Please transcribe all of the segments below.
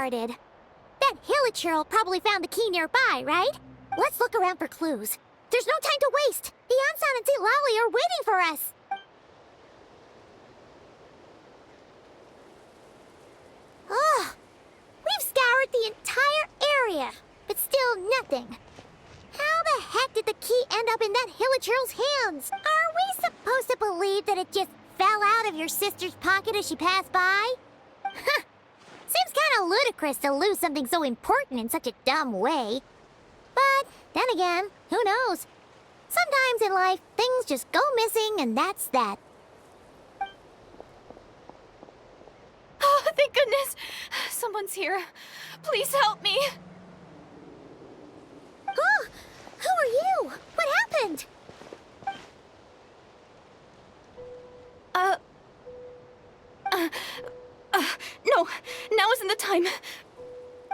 started. That Hilichurl probably found the key nearby, right? Let's look around for clues. There's no time to waste. The Ansan and Lally are waiting for us. Ugh. We've scoured the entire area, but still nothing. How the heck did the key end up in that Hilichurl's hands? Are we supposed to believe that it just fell out of your sister's pocket as she passed by? Seems kind of ludicrous to lose something so important in such a dumb way. But then again, who knows? Sometimes in life, things just go missing and that's that. Oh, thank goodness! Someone's here. Please help me! Oh, who are you? What happened? No, now isn't the time.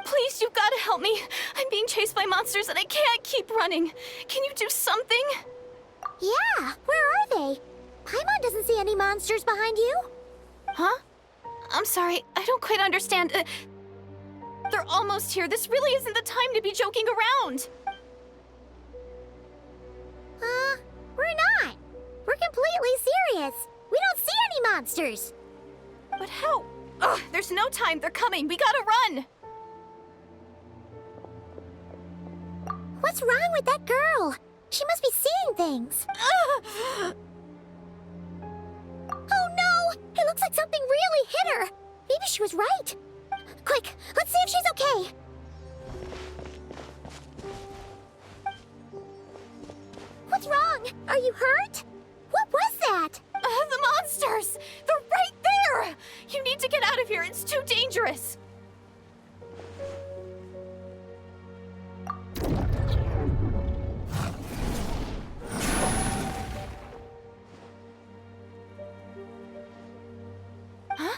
Please, you've got to help me. I'm being chased by monsters and I can't keep running. Can you do something? Yeah, where are they? Paimon doesn't see any monsters behind you. Huh? I'm sorry, I don't quite understand. They're almost here. This really isn't the time to be joking around. We're not. We're completely serious. We don't see any monsters. But how? Ugh, there's no time. They're coming. We gotta run. What's wrong with that girl? She must be seeing things. Oh no! It looks like something really hit her. Maybe she was right. Quick, let's see if she's okay. What's wrong? Are you hurt? What was that? The monsters! They're right there! You need to get out of here. It's too dangerous. Huh?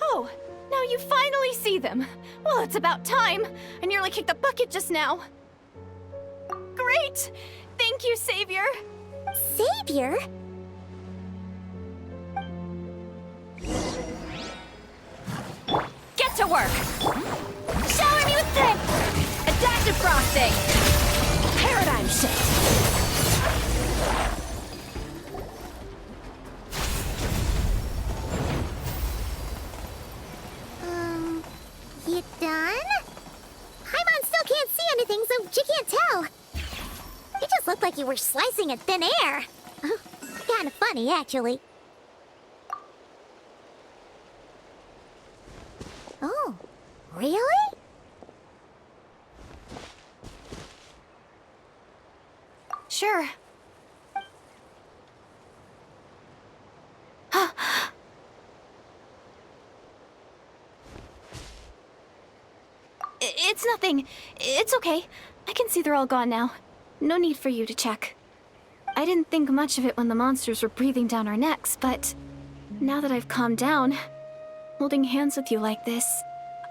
Oh, now you finally see them. Well, it's about time. I nearly kicked the bucket just now. Great! Thank you, Savior. Savior? Get to work! Shower me with strength! Adaptive frosting! Paradigm shift! You done? Paimon still can't see anything, so she can't tell. It just looked like you were slicing in thin air. Kind of funny, actually. Oh, really? Sure. It's nothing. It's okay. I can see they're all gone now. No need for you to check. I didn't think much of it when the monsters were breathing down our necks, but now that I've calmed down, holding hands with you like this,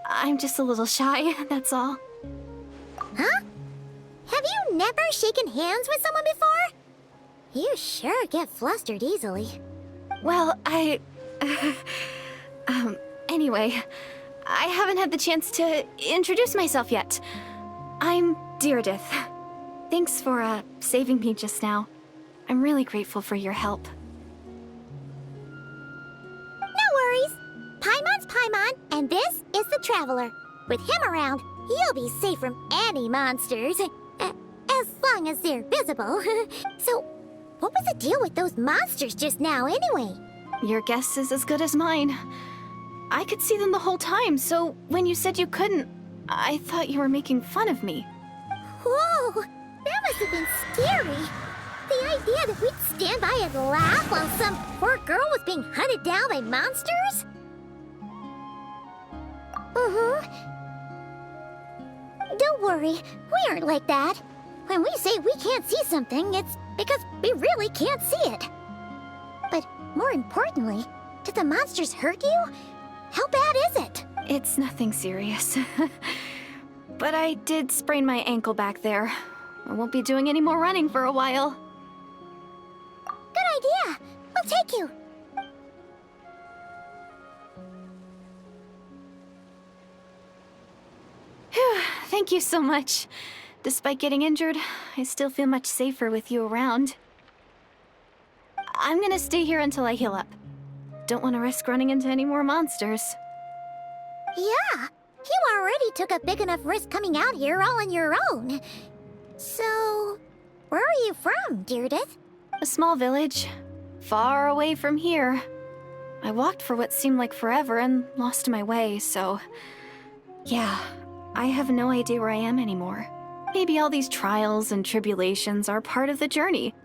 I'm just a little shy, that's all. Huh? Have you never shaken hands with someone before? You sure get flustered easily. Well, anyway, I haven't had the chance to introduce myself yet. I'm Deirdith. Thanks for, saving me just now. I'm really grateful for your help. No worries. Paimon's Paimon, and this is the Traveler. With him around, you'll be safe from any monsters. As long as they're visible. So, what was the deal with those monsters just now, anyway? Your guess is as good as mine. I could see them the whole time, so when you said you couldn't, I thought you were making fun of me. Whoa! That must have been scary. The idea that we'd stand by and laugh while some poor girl was being hunted down by monsters? Don't worry, we aren't like that. When we say we can't see something, it's because we really can't see it. But more importantly, did the monsters hurt you? How bad is it? It's nothing serious. But I did sprain my ankle back there. I won't be doing any more running for a while. Good idea. We'll take you. Thank you so much. Despite getting injured, I still feel much safer with you around. I'm gonna stay here until I heal up. Don't want to risk running into any more monsters. Yeah, you already took a big enough risk coming out here all on your own. So, where are you from, Deirdith? A small village, far away from here. I walked for what seemed like forever and lost my way, so... Yeah, I have no idea where I am anymore. Maybe all these trials and tribulations are part of the journey.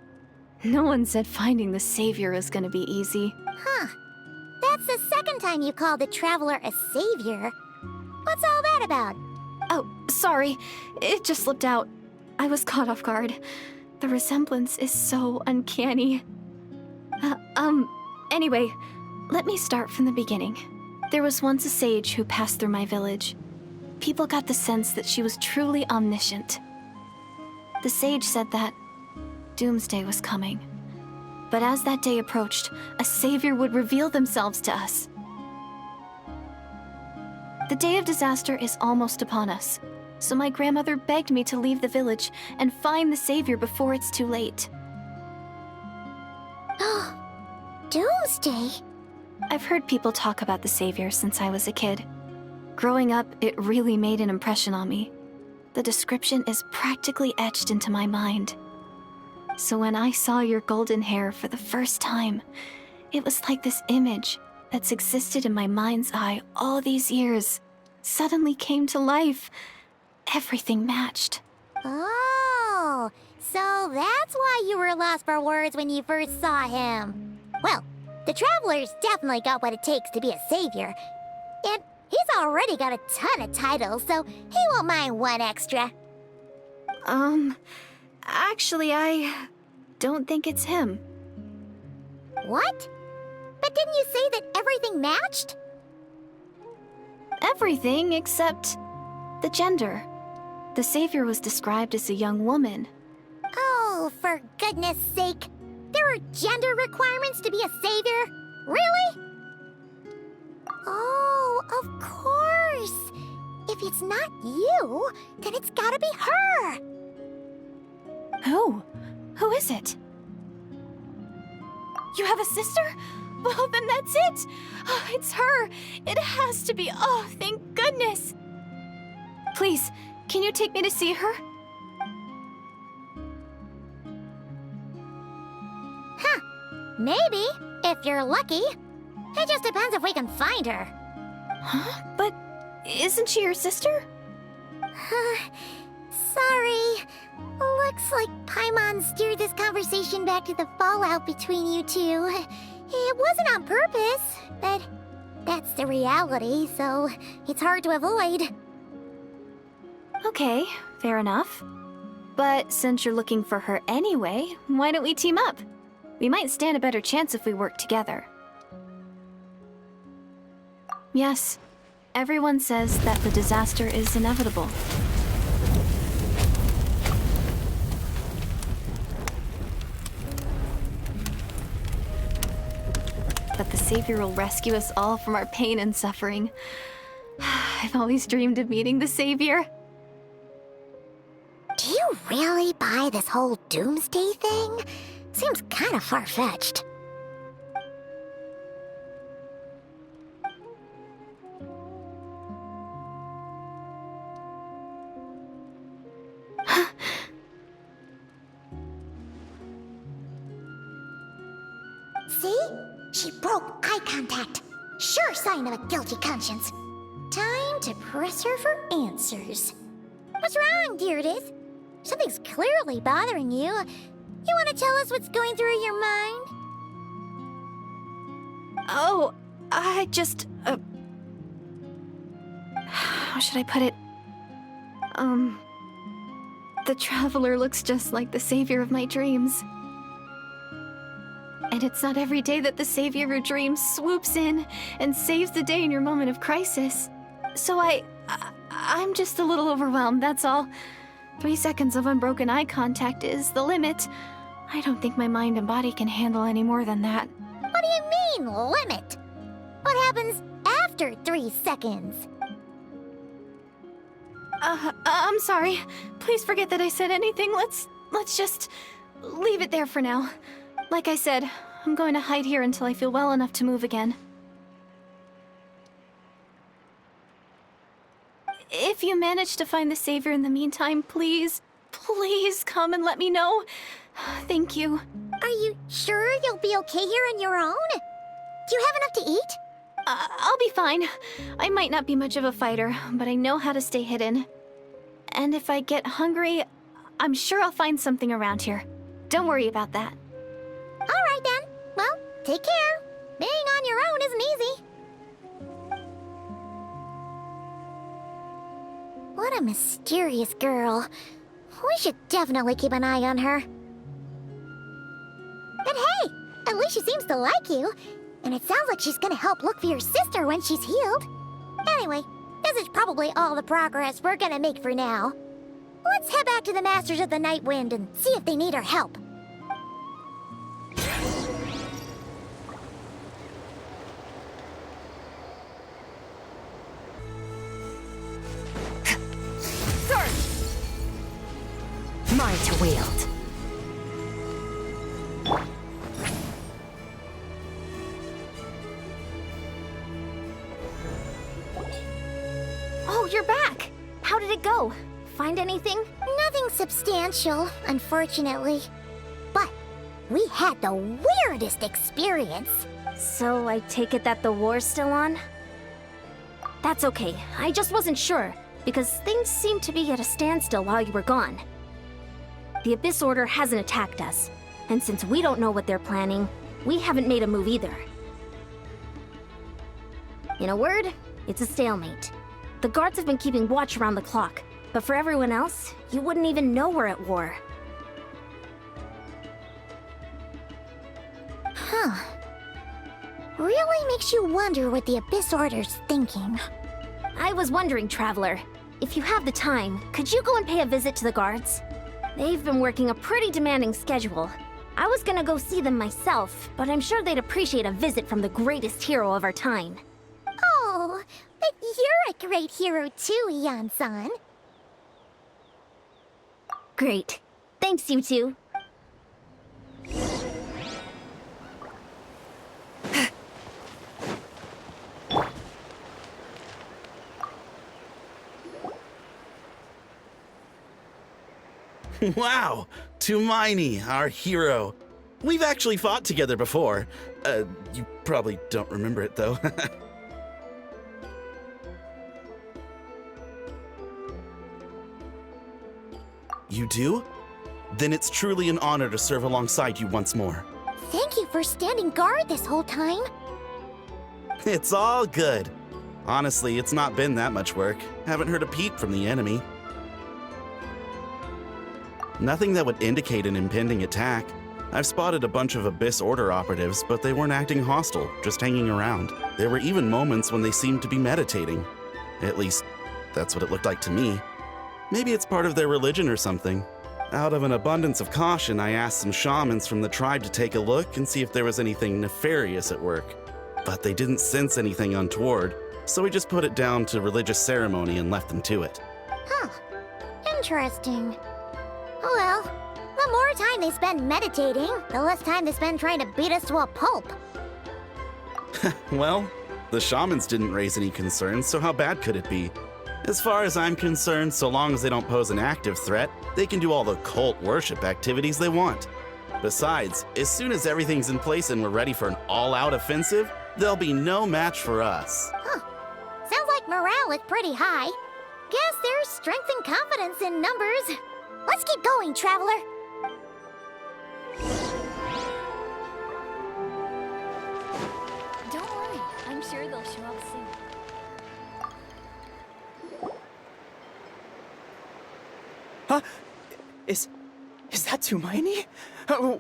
No one said finding the savior is gonna be easy. Huh. That's the second time you called the traveler a savior. What's all that about? Oh, sorry. It just slipped out. I was caught off guard. The resemblance is so uncanny. Anyway, let me start from the beginning. There was once a sage who passed through my village. People got the sense that she was truly omniscient. The sage said that doomsday was coming. But as that day approached, a savior would reveal themselves to us. The day of disaster is almost upon us, so my grandmother begged me to leave the village and find the savior before it's too late. Doomsday? I've heard people talk about the savior since I was a kid. Growing up, it really made an impression on me. The description is practically etched into my mind. So when I saw your golden hair for the first time, it was like this image that's existed in my mind's eye all these years suddenly came to life. Everything matched. Oh, so that's why you were lost for words when you first saw him. Well, the traveler's definitely got what it takes to be a savior. And he's already got a ton of titles, so he won't mind one extra. Actually, I don't think it's him. What? But didn't you say that everything matched? Everything except the gender. The savior was described as a young woman. Oh, for goodness sake. There are gender requirements to be a savior? Really? Oh, of course. If it's not you, then it's gotta be her. Who? Who is it? You have a sister? Well, then that's it! Oh, it's her! It has to be! Oh, thank goodness! Please, can you take me to see her? Huh. Maybe, if you're lucky. It just depends if we can find her. Huh? But isn't she your sister? Sorry. Looks like Paimon steered this conversation back to the fallout between you two. It wasn't on purpose, but that's the reality, so it's hard to avoid. Okay, fair enough. But since you're looking for her anyway, why don't we team up? We might stand a better chance if we work together. Yes, everyone says that the disaster is inevitable. But the savior will rescue us all from our pain and suffering. I've always dreamed of meeting the savior. Do you really buy this whole doomsday thing? Seems kind of far-fetched. See? She broke eye contact. Sure sign of a guilty conscience. Time to press her for answers. What's wrong, Deirdith? Something's clearly bothering you. You want to tell us what's going through your mind? Oh, I just... how should I put it? The traveler looks just like the savior of my dreams. And it's not every day that the savior of your dreams swoops in and saves the day in your moment of crisis. So I'm just a little overwhelmed, that's all. 3 seconds of unbroken eye contact is the limit. I don't think my mind and body can handle any more than that. What do you mean, limit? What happens after 3 seconds? I'm sorry. Please forget that I said anything. Let's just leave it there for now. Like I said, I'm going to hide here until I feel well enough to move again. If you manage to find the Savior in the meantime, please come and let me know. Thank you. Are you sure you'll be okay here on your own? Do you have enough to eat? I'll be fine. I might not be much of a fighter, but I know how to stay hidden. And if I get hungry, I'm sure I'll find something around here. Don't worry about that. All right then. Well, take care. Being on your own isn't easy. What a mysterious girl. We should definitely keep an eye on her. But hey, at least she seems to like you. And it sounds like she's gonna help look for your sister when she's healed. Anyway, this is probably all the progress we're gonna make for now. Let's head back to the Masters of the Night Wind and see if they need our help. Mine to wield. Oh, you're back! How did it go? Find anything? Nothing substantial, unfortunately. But we had the weirdest experience. So I take it that the war's still on? That's okay. I just wasn't sure, because things seemed to be at a standstill while you were gone. The Abyss Order hasn't attacked us, and since we don't know what they're planning, we haven't made a move either. In a word, it's a stalemate. The guards have been keeping watch around the clock, but for everyone else, you wouldn't even know we're at war. Huh. Really makes you wonder what the Abyss Order's thinking. I was wondering, Traveler, if you have the time, could you go and pay a visit to the guards? They've been working a pretty demanding schedule. I was gonna go see them myself, but I'm sure they'd appreciate a visit from the greatest hero of our time. Oh, but you're a great hero too, Ian-san. Great. Thanks, you two. Wow! Tumaini, our hero. We've actually fought together before. You probably don't remember it, though. You do? Then it's truly an honor to serve alongside you once more. Thank you for standing guard this whole time. It's all good. Honestly, it's not been that much work. Haven't heard a peep from the enemy. Nothing that would indicate an impending attack. I've spotted a bunch of Abyss Order operatives, but they weren't acting hostile, just hanging around. There were even moments when they seemed to be meditating. At least, that's what it looked like to me. Maybe it's part of their religion or something. Out of an abundance of caution, I asked some shamans from the tribe to take a look and see if there was anything nefarious at work. But they didn't sense anything untoward, so we just put it down to religious ceremony and left them to it. Huh. Interesting. Oh well, the more time they spend meditating, the less time they spend trying to beat us to a pulp. Well, the shamans didn't raise any concerns, so how bad could it be? As far as I'm concerned, so long as they don't pose an active threat, they can do all the cult worship activities they want. Besides, as soon as everything's in place and we're ready for an all-out offensive, there'll be no match for us. Huh. Sounds like morale is pretty high. Guess there's strength and confidence in numbers. Let's keep going, Traveler. Don't worry. I'm sure they'll show up soon. Huh? Is that Tumaini?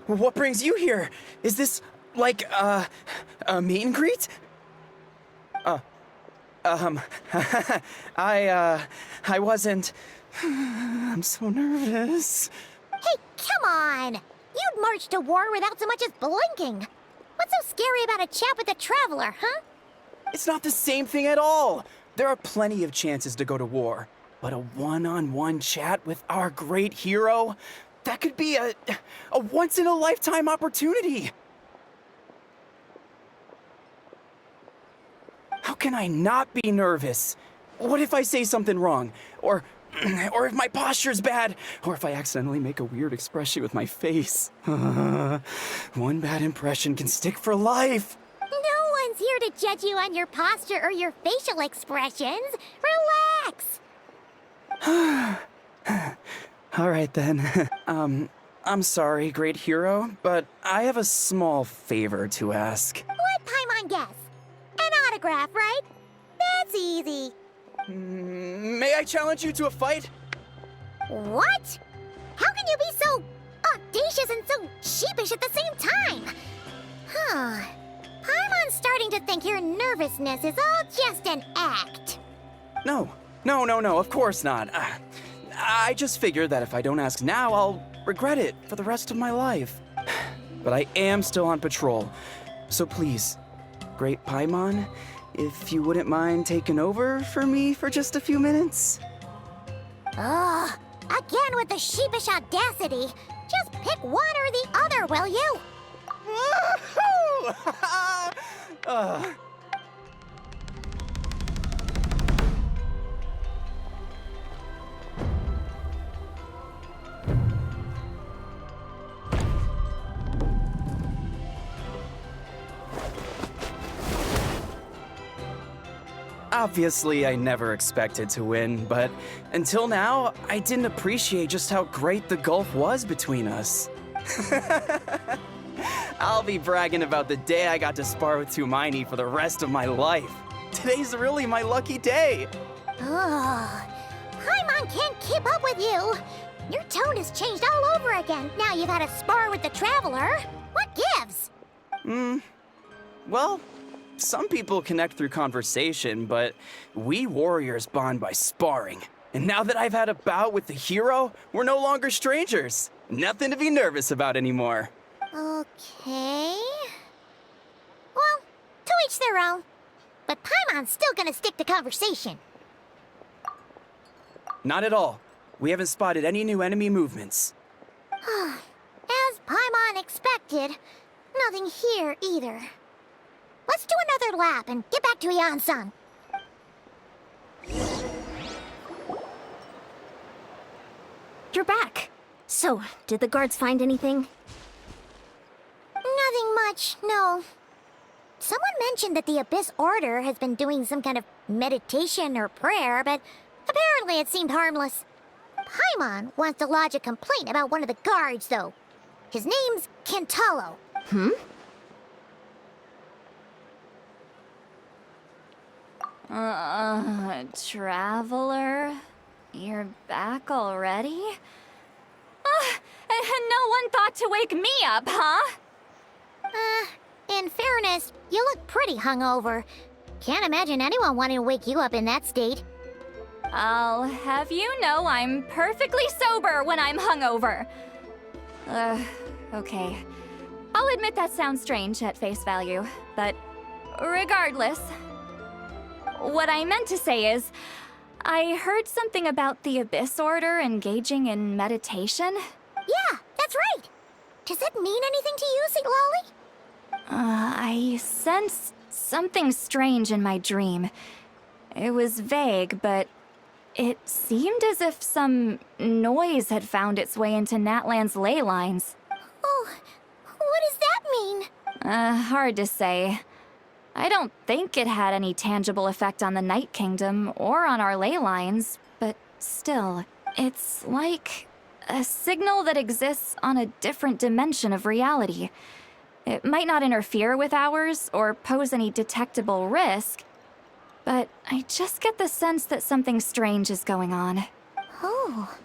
What brings you here? Is this, like, a meet and greet? I wasn't... I'm so nervous. Hey, come on! You'd march to war without so much as blinking. What's so scary about a chat with a Traveler, huh? It's not the same thing at all. There are plenty of chances to go to war. But a one-on-one chat with our great hero? That could be a once-in-a-lifetime opportunity! How can I not be nervous? What if I say something wrong? Or if my posture's bad? Or if I accidentally make a weird expression with my face? One bad impression can stick for life! No one's here to judge you on your posture or your facial expressions. Relax! All right then. I'm sorry, great hero, but I have a small favor to ask. Let Paimon guess. An autograph, right? That's easy. May I challenge you to a fight? What? How can you be so audacious and so sheepish at the same time? Huh. Paimon's starting to think your nervousness is all just an act. No, of course not. I just figured that if I don't ask now, I'll regret it for the rest of my life. But I am still on patrol, so please, Great Paimon, if you wouldn't mind taking over for me for just a few minutes? Ugh, again with the sheepish audacity. Just pick one or the other, will you? Woohoo! Obviously, I never expected to win, but until now, I didn't appreciate just how great the gulf was between us. I'll be bragging about the day I got to spar with Tumaini for the rest of my life. Today's really my lucky day. Ugh, Paimon can't keep up with you. Your tone has changed all over again. Now you've had a spar with the Traveler. What gives? Well, some people connect through conversation, but we warriors bond by sparring. And now that I've had a bout with the hero, we're no longer strangers. Nothing to be nervous about anymore. Okay. Well, to each their own. But Paimon's still gonna stick to conversation. Not at all. We haven't spotted any new enemy movements. As Paimon expected, nothing here either. Let's do another lap and get back to Yan-san. You're back. So, did the guards find anything? Nothing much, no. Someone mentioned that the Abyss Order has been doing some kind of meditation or prayer, but apparently it seemed harmless. Paimon wants to lodge a complaint about one of the guards, though. His name's Kentaro. Traveler? You're back already? And no one thought to wake me up, huh? In fairness, you look pretty hungover. Can't imagine anyone wanting to wake you up in that state. I'll have you know I'm perfectly sober when I'm hungover. Okay. I'll admit that sounds strange at face value, but regardless. What I meant to say is, I heard something about the Abyss Order engaging in meditation. Yeah, that's right. Does it mean anything to you, St. Lolly? I sensed something strange in my dream. It was vague, but it seemed as if some noise had found its way into Natlan's ley lines. Oh, what does that mean? Hard to say. I don't think it had any tangible effect on the Night Kingdom or on our ley lines, but still, it's like a signal that exists on a different dimension of reality. It might not interfere with ours or pose any detectable risk, but I just get the sense that something strange is going on. Oh.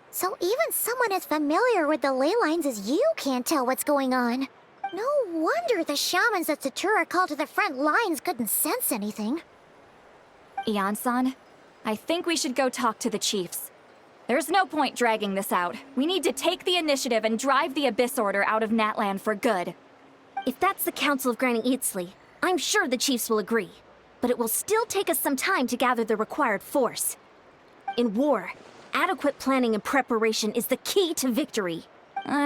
So even someone as familiar with the ley lines as you can't tell what's going on. No wonder the shamans that Satura called to the front lines couldn't sense anything. Yan-san, I think we should go talk to the chiefs. There's no point dragging this out. We need to take the initiative and drive the Abyss Order out of Natlan for good. If that's the Council of Granny Eatsley, I'm sure the chiefs will agree. But it will still take us some time to gather the required force. In war, adequate planning and preparation is the key to victory.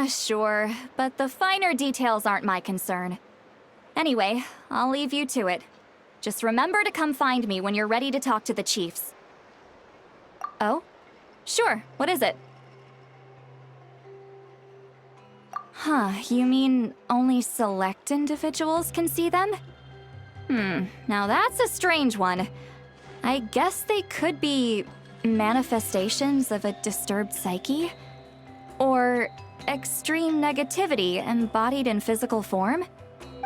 Sure, but the finer details aren't my concern. Anyway, I'll leave you to it. Just remember to come find me when you're ready to talk to the chiefs. Oh? Sure, what is it? Huh, you mean only select individuals can see them? Now that's a strange one. I guess they could be manifestations of a disturbed psyche? Or extreme negativity embodied in physical form?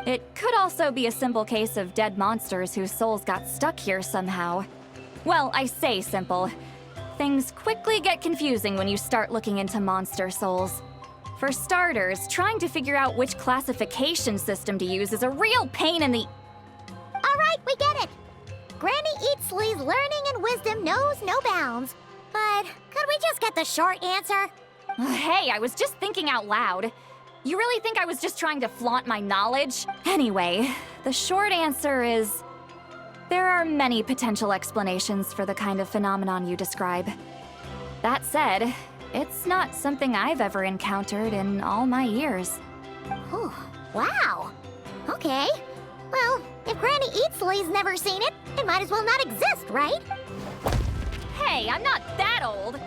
It could also be a simple case of dead monsters whose souls got stuck here somehow. Well, I say simple. Things quickly get confusing when you start looking into monster souls. For starters, trying to figure out which classification system to use is a real pain in the... All right, we get it. Granny Eatsley's learning and wisdom knows no bounds. But could we just get the short answer? Hey, I was just thinking out loud. You really think I was just trying to flaunt my knowledge? Anyway, the short answer is... there are many potential explanations for the kind of phenomenon you describe. That said, it's not something I've ever encountered in all my years. Oh, wow. Okay. Well, if Granny Eatsley's never seen it, it might as well not exist, right? Hey, I'm not that old!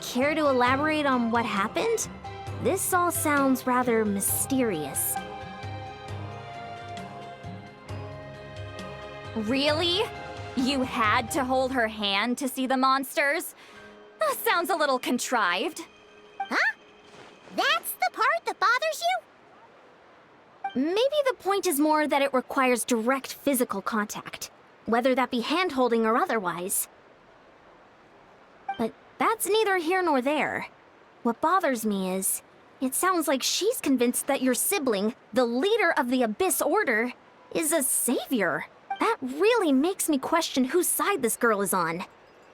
Care to elaborate on what happened? This all sounds rather mysterious. Really? You had to hold her hand to see the monsters? That sounds a little contrived. Huh? That's the part that bothers you? Maybe the point is more that it requires direct physical contact, whether that be hand-holding or otherwise. But that's neither here nor there. What bothers me is, it sounds like she's convinced that your sibling, the leader of the Abyss Order, is a savior. That really makes me question whose side this girl is on,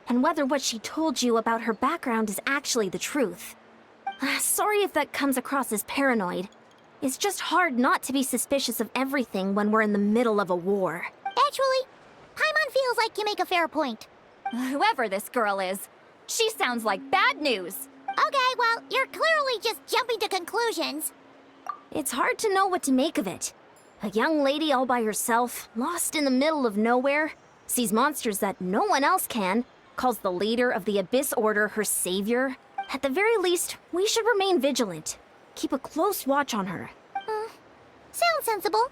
and whether what she told you about her background is actually the truth. Sorry if that comes across as paranoid. It's just hard not to be suspicious of everything when we're in the middle of a war. Actually, Paimon feels like you make a fair point. Whoever this girl is, she sounds like bad news. Okay, well, you're clearly just jumping to conclusions. It's hard to know what to make of it. A young lady all by herself, lost in the middle of nowhere, sees monsters that no one else can, calls the leader of the Abyss Order her savior. At the very least, we should remain vigilant. Keep a close watch on her. Sounds sensible.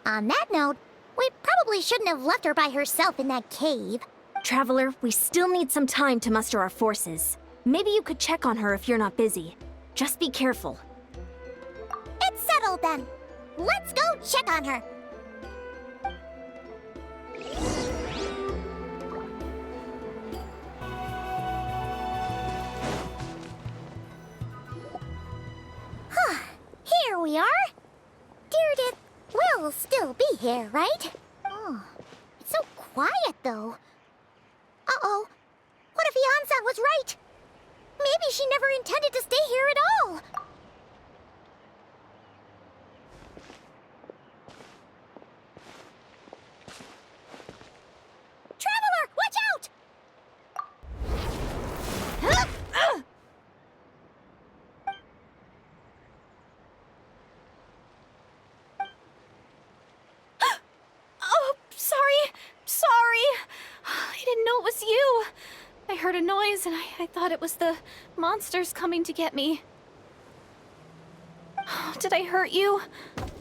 On that note, we probably shouldn't have left her by herself in that cave. Traveler, we still need some time to muster our forces. Maybe you could check on her if you're not busy. Just be careful. It's settled then. Let's go check on her. Here we are. Deirdre will still be here, right? Oh, it's so quiet though. Uh-oh. What if Yansan was right? Maybe she never intended to stay here at all. Traveler, watch out! Oh, sorry. I didn't know it was you. I heard a noise and I thought it was the monsters coming to get me. Oh, did I hurt you?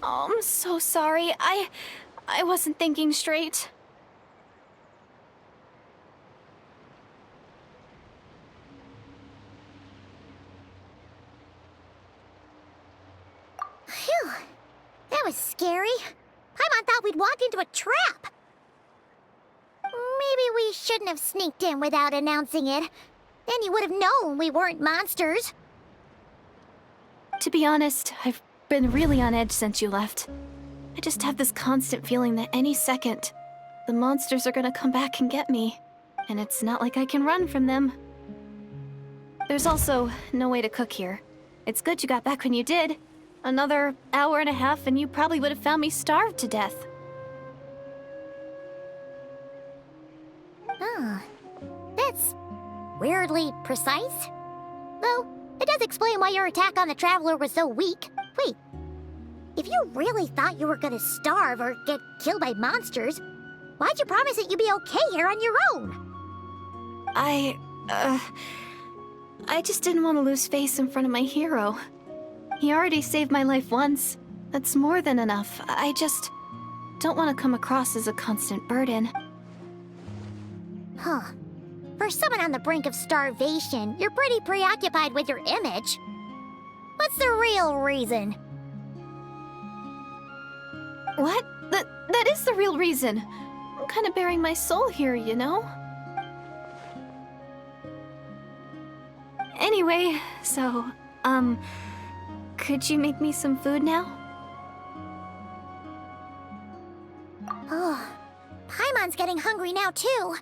Oh, I'm so sorry. I wasn't thinking straight. Phew. That was scary. Paimon thought we'd walk into a trap. Maybe we shouldn't have sneaked in without announcing it. Then you would have known we weren't monsters. To be honest, I've been really on edge since you left. I just have this constant feeling that any second, the monsters are gonna come back and get me. And it's not like I can run from them. There's also no way to cook here. It's good you got back when you did. Another hour and a half and you probably would have found me starved to death. Oh, weirdly precise. Though, it does explain why your attack on the Traveler was so weak. Wait, if you really thought you were gonna starve or get killed by monsters, why'd you promise that you'd be okay here on your own? I just didn't want to lose face in front of my hero. He already saved my life once. That's more than enough. I just don't want to come across as a constant burden. Huh. For someone on the brink of starvation, you're pretty preoccupied with your image. What's the real reason? What? That is the real reason. I'm kind of bearing my soul here, you know? Anyway, so, could you make me some food now? Oh, Paimon's getting hungry now, too.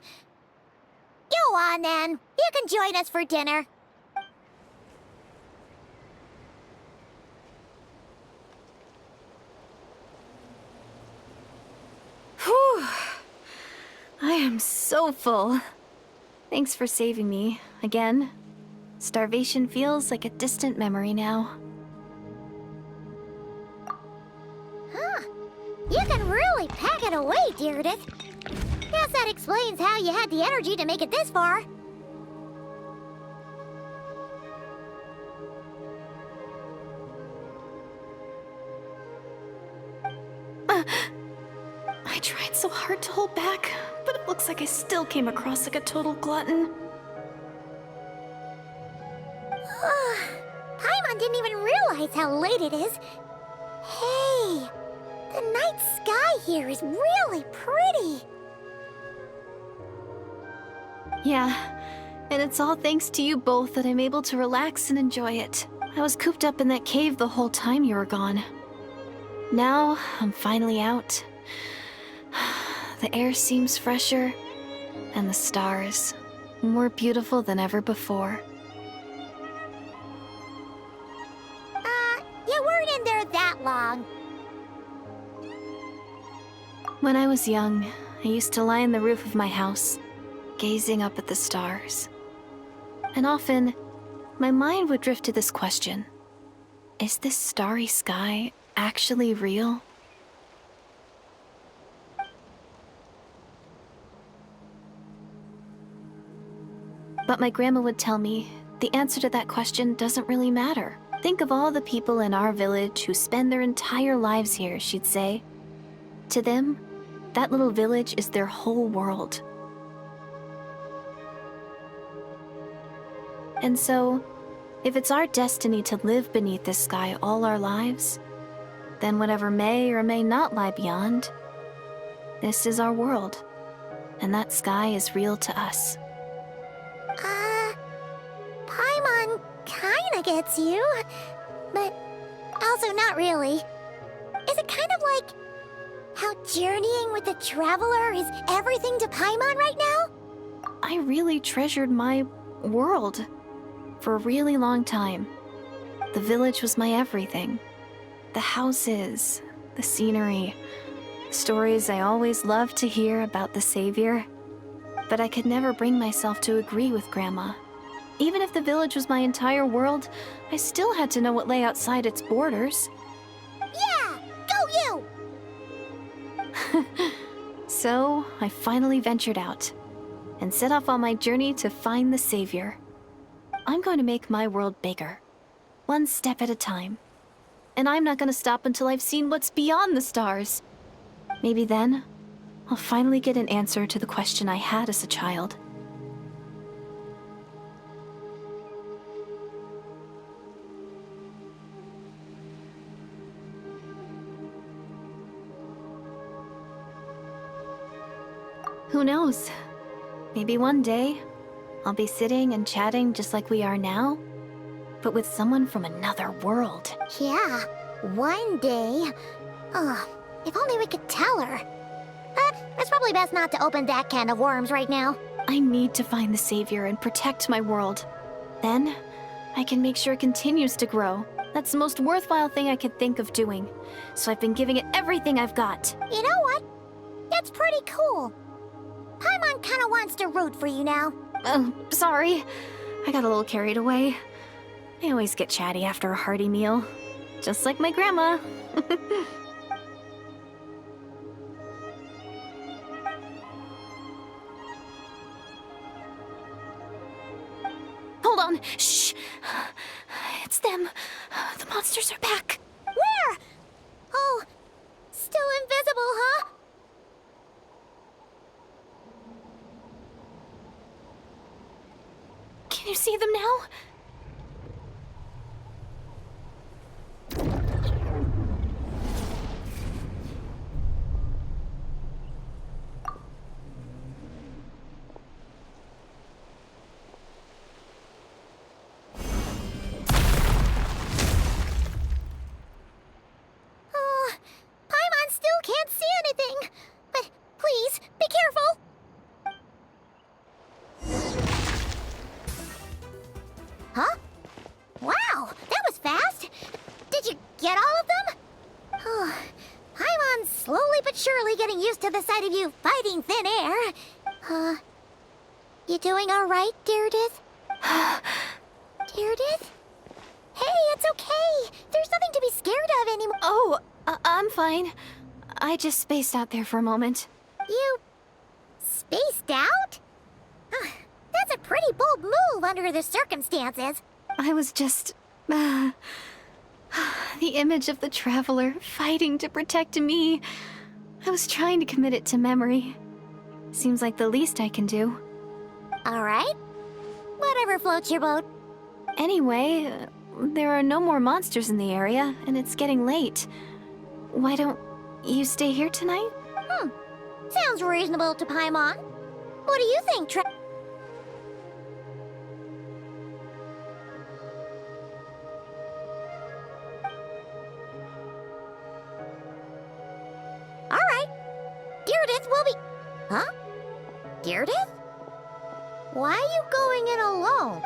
Go on, then. You can join us for dinner. Whew. I am so full. Thanks for saving me, again. Starvation feels like a distant memory now. Huh. You can really pack it away, Deirdre. Guess that explains how you had the energy to make it this far. I tried so hard to hold back, but it looks like I still came across like a total glutton. Paimon didn't even realize how late it is. Hey, the night sky here is really pretty. Yeah, and it's all thanks to you both that I'm able to relax and enjoy it. I was cooped up in that cave the whole time you were gone. Now, I'm finally out. The air seems fresher, and the stars more beautiful than ever before. You weren't in there that long. When I was young, I used to lie on the roof of my house, gazing up at the stars. And often, my mind would drift to this question. Is this starry sky actually real? But my grandma would tell me the answer to that question doesn't really matter. Think of all the people in our village who spend their entire lives here, she'd say. To them, that little village is their whole world. And so, if it's our destiny to live beneath this sky all our lives, then whatever may or may not lie beyond, this is our world, and that sky is real to us. Paimon kinda gets you, but also not really. Is it kind of like how journeying with the Traveler is everything to Paimon right now? I really treasured my world for a really long time. The village was my everything. The houses, the scenery, stories I always loved to hear about the Savior. But I could never bring myself to agree with Grandma. Even if the village was my entire world, I still had to know what lay outside its borders. Yeah! Go you! So, I finally ventured out and set off on my journey to find the Savior. I'm going to make my world bigger, one step at a time. And I'm not going to stop until I've seen what's beyond the stars. Maybe then, I'll finally get an answer to the question I had as a child. Who knows? Maybe one day, I'll be sitting and chatting just like we are now, but with someone from another world. Yeah, one day. If only we could tell her. But it's probably best not to open that can of worms right now. I need to find the Savior and protect my world. Then, I can make sure it continues to grow. That's the most worthwhile thing I could think of doing. So I've been giving it everything I've got. You know what? That's pretty cool. Paimon kinda wants to root for you now. Oh, sorry. I got a little carried away. I always get chatty after a hearty meal. Just like my grandma. Hold on. Shh. It's them. The monsters are back. Where? Oh, still invisible, huh? Can you see them now? Oh, Paimon still can't see anything. But please, be careful. Huh? Wow, that was fast. Did you get all of them? Oh, Paimon's slowly but surely getting used to the sight of you fighting thin air. You doing all right, Deirdith? Deirdith? Hey, it's okay. There's nothing to be scared of anymore. Oh, I'm fine. I just spaced out there for a moment. You spaced out? That's a pretty bold move under the circumstances. I was just... the image of the Traveler fighting to protect me. I was trying to commit it to memory. Seems like the least I can do. All right. Whatever floats your boat. Anyway, there are no more monsters in the area, and it's getting late. Why don't you stay here tonight? Sounds reasonable to Paimon. What do you think, All right. Deirdith will be... Huh? Deirdith? Why are you going in alone?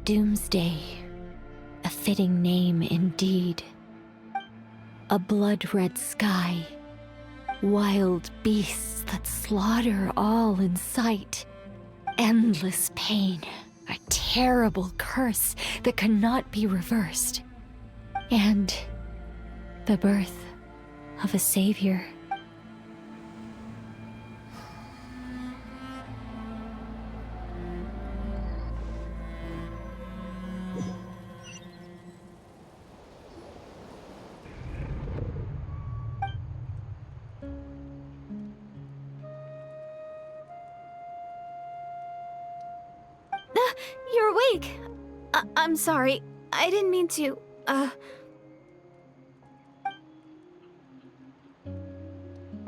Doomsday, a fitting name indeed. A blood-red sky, wild beasts that slaughter all in sight, endless pain, a terrible curse that cannot be reversed, and the birth of a savior. You're awake. I'm sorry. I didn't mean to,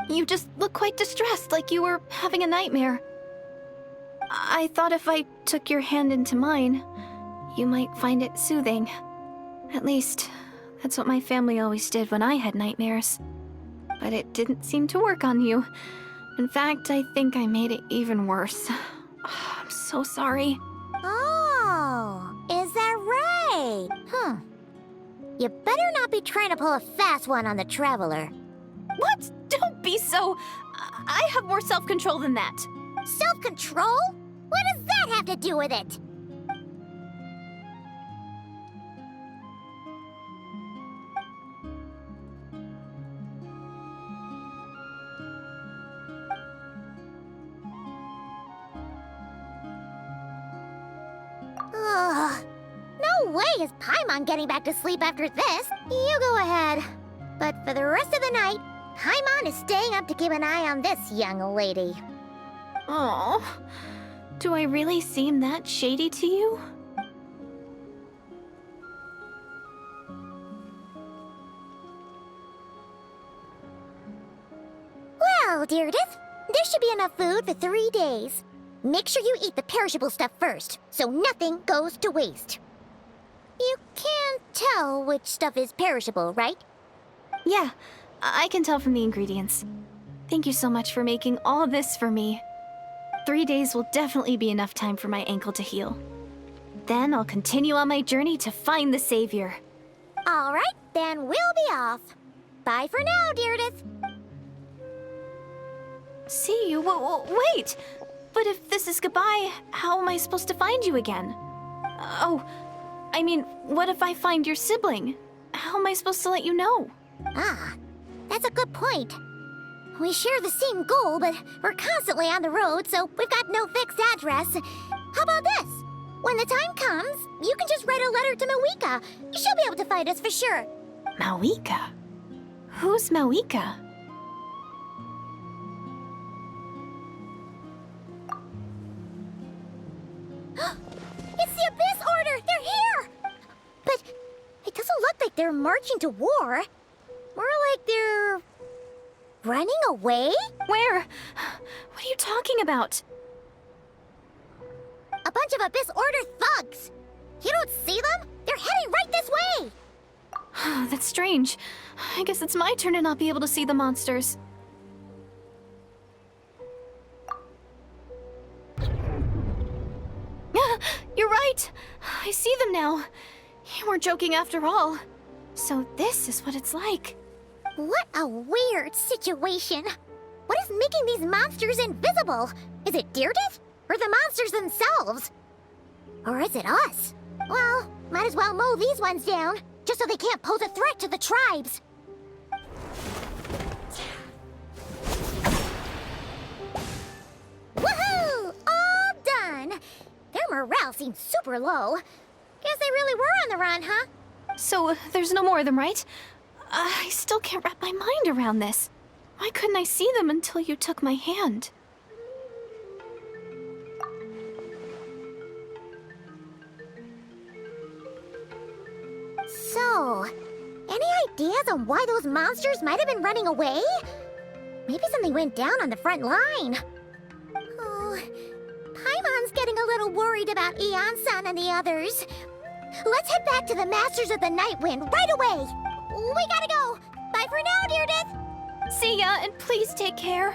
You just look quite distressed, like you were having a nightmare. I thought if I took your hand into mine, you might find it soothing. At least, that's what my family always did when I had nightmares. But it didn't seem to work on you. In fact, I think I made it even worse. I'm so sorry. Oh, is that right? You better not be trying to pull a fast one on the Traveler. What? Don't be so... I have more self-control than that. Self-control? What does that have to do with it? way is Paimon getting back to sleep after this. You go ahead. But for the rest of the night, Paimon is staying up to keep an eye on this young lady. Oh, do I really seem that shady to you? Well, Deirdith, there should be enough food for 3 days. Make sure you eat the perishable stuff first, so nothing goes to waste. You can't tell which stuff is perishable, right? Yeah, I can tell from the ingredients. Thank you so much for making all this for me. 3 days will definitely be enough time for my ankle to heal. Then I'll continue on my journey to find the savior. All right, then we'll be off. Bye for now, Deirdith. See you? Wait! But if this is goodbye, how am I supposed to find you again? Oh, I mean, what if I find your sibling? How am I supposed to let you know? Ah, that's a good point. We share the same goal, but we're constantly on the road, so we've got no fixed address. How about this? When the time comes, you can just write a letter to Mawika. She'll be able to find us for sure. Mawika? Who's Mawika? It's the Abyss Order! They're here! But it doesn't look like they're marching to war. More like they're running away? Where? What are you talking about? A bunch of Abyss Order thugs! You don't see them? They're heading right this way! That's strange. I guess it's my turn to not be able to see the monsters. You're right! I see them now. You weren't joking after all. So this is what it's like. What a weird situation. What is making these monsters invisible? Is it Deirdith? Or the monsters themselves? Or is it us? Well, might as well mow these ones down, just so they can't pose a threat to the tribes. Woohoo! All done! Their morale seems super low. Guess they really were on the run, huh? So there's no more of them, right? I still can't wrap my mind around this. Why couldn't I see them until you took my hand? So, any ideas on why those monsters might have been running away? Maybe something went down on the front line. Oh, Paimon's getting a little worried about Eon-san and the others. Let's head back to the Masters of the Night Wind right away. We gotta go. Bye for now, Deirdith. See ya, and please take care.